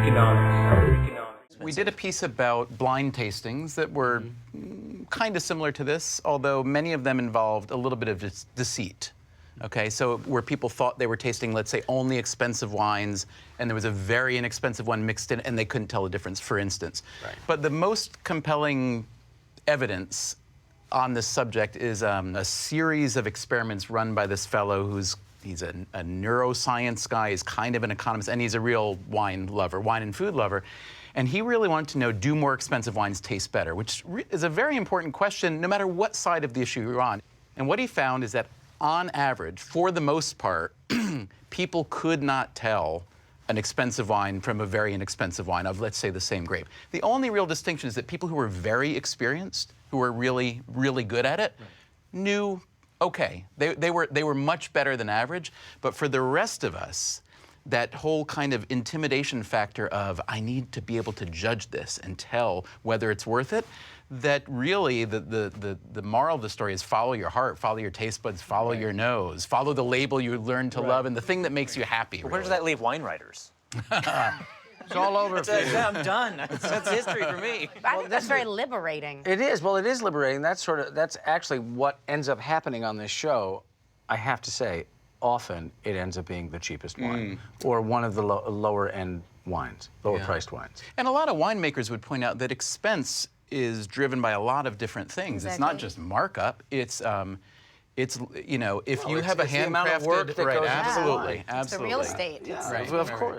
Economics. We did a piece about blind tastings that were kind of similar to this, although many of them involved a little bit of deceit. Okay, so where people thought they were tasting, let's say, only expensive wines, and there was a very inexpensive one mixed in, and they couldn't tell the difference, for instance. Right. But the most compelling evidence on this subject is a series of experiments run by this fellow he's a neuroscience guy, he's kind of an economist, and he's a real wine lover, wine and food lover. And he really wanted to know, do more expensive wines taste better? Which is a very important question, no matter what side of the issue you're on. And what he found is that, on average, for the most part, people could not tell an expensive wine from a very inexpensive wine of, let's say, the same grape. The only real distinction is that people who were very experienced, who were really, really good at it, knew, okay, they were much better than average. But for the rest of us, that whole kind of intimidation factor of, I need to be able to judge this and tell whether it's worth it, that really the moral of the story is follow your heart, follow your taste buds, follow your nose, follow the label you learn to love, and the thing that makes you happy. Where does that leave wine writers? It's all over for you. I'm done. That's history for me. I think that's very liberating. It is. Well, it is liberating. That's actually what ends up happening on this show. I have to say, often it ends up being the cheapest wine or one of the lower-end wines, lower-priced wines. And a lot of winemakers would point out that expense is driven by a lot of different things. Exactly. It's not just markup. It's you know, if you have a it's the amount of work handcrafted, that right? goes into Absolutely, wine. absolutely. It's the real estate. Yeah, Right. of course.